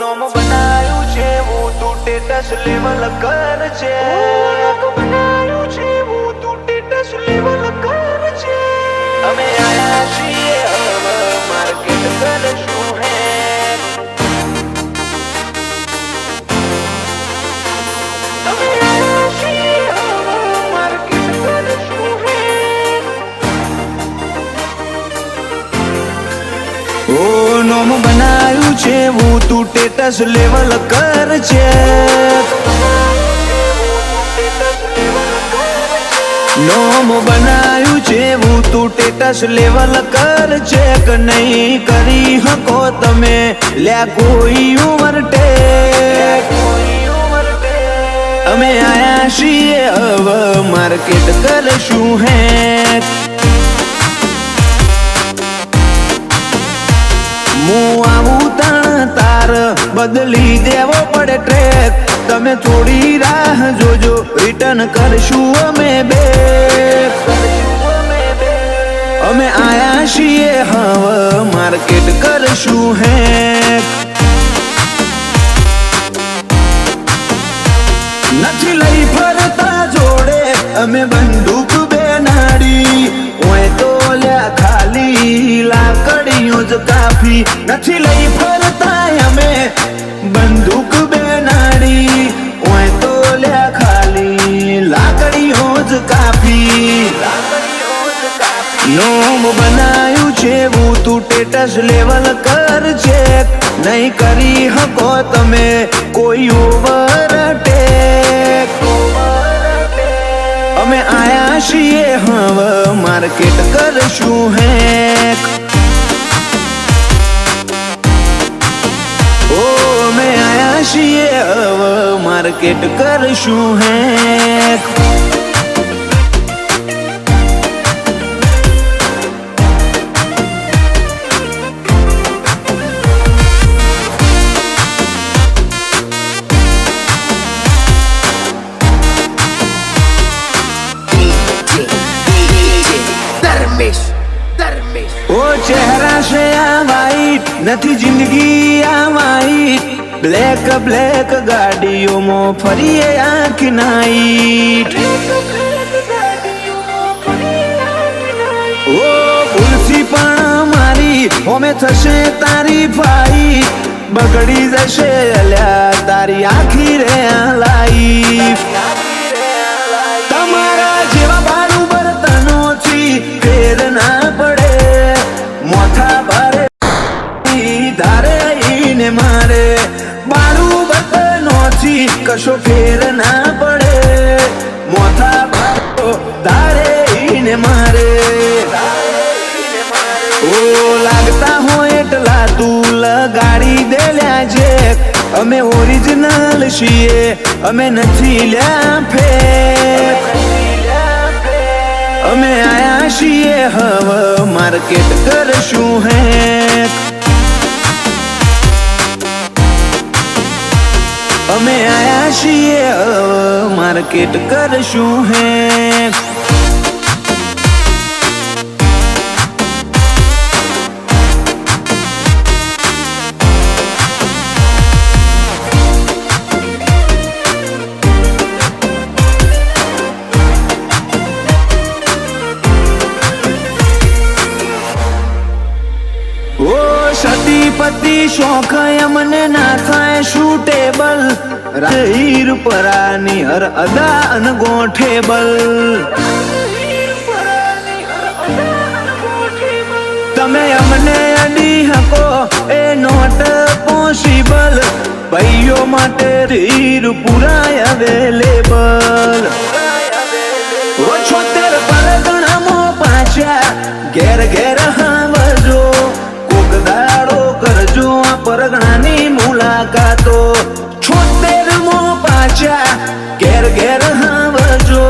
નોમ બનાયું છે હું તું સ્ટેટસ લેવલ કર છે બનાયું છે હું તું સ્ટેટસ લેવલ કર છે અમે આયા છીએ હવે માર્કેટ કરશું હે અમે આયા છીએ હવે માર્કેટ કરશું હે ઓ નોમ બનાયું છે હું તું સ્ટેટસ લેવલ કર છે નોમ બનાયું છે હું તું સ્ટેટસ લેવલ કર છે કે નહીં કરી હકો તમે લ્યા કોઈ ઓવરટેક અમે આયા છીએ હવે માર્કેટ કરશું હે હું આવું તાર બદલી દેવો પડે ટ્રેક તમે થોડી રાહ જોજો રિટર્ન કરશું અમે બેક અમે આયા છીએ હવે માર્કેટ કરશું હે નથી લઈ ફરતા જોડે અમે બંદૂક બેનાડી ઓય તો લ્યા ખાલી લાકડીઓ જ કાફી નથી લઈ ફરતા અમે બંદૂક બેનાડી ઓય તો લ્યા ખાલી લાકડીઓ જ કાફી નોમ બનાયું છે હું તું સ્ટેટસ લેવલ કર છે નહીં કરી હકો તમે કોઈ ઓવરટેક અમે આયા છીએ હવે માર્કેટ કરશું હે ઓ અમે આયા છીએ હવે માર્કેટ કરશું હે ઓ ચહેરા છે આ વાઈટ નથી જિંદગી આ વાઈટ બ્લેક બ્લેક ગાડીઓમાં ફરીએ આખી નાઈટ ઓ ભૂલથી પણ મારી હોમે થશે તારી ફાઈટ બગડી જશે અલ્યા તારી આખી રે લાઈફ તમારા જેવા બારું બર્તનોથી ફેર ના પડે મોથા ભારે ધારે ઈને મારે બારું બર્તનોથી કશો ફેર ના પડે મોથા ભારો ધારે ઈને મારે ઓ લાગતા હોય એટલા તું લગાડી દે લ્યા જે અમે ઓરિજિનલ છીએ અમે નથી લ્યા ફેક અમે આયા છીએ હવે માર્કેટ કરશું હે અમે આયા છીએ હવે માર્કેટ કરશું હે સતીપતિ શોખ અમને ના થાય શૂટેબલ હીર પરાની હર અદા અનગોઠેબલ તમે અમને અડી હકો એ નોટ પોસિબલ ભાઈઓ માટે હીર પુરાય અવેલેબલ 76 પરગણામાં પાછા ઘેર ઘેર હાવજો દાડો કરજો આ પરગણાની મુલાકાતો 76મો પાછા ઘેર ઘેર હાવજો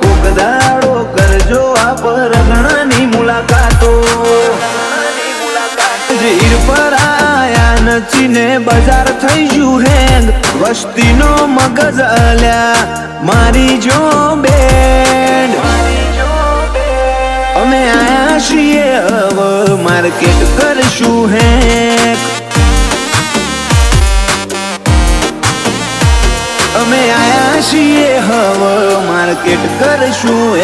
કોક દાડો કરજો આ પરગણાની મુલાકાતો હીર પર આયા નથી ને બજાર થઈ ગયું હેંગ વસ્તીનો મગજ અલ્યા મારી જો બેન્ડ અમે આયા છીએ હવે માર્કેટ કરશું હે અમે આયા છીએ હવે માર્કેટ કરશું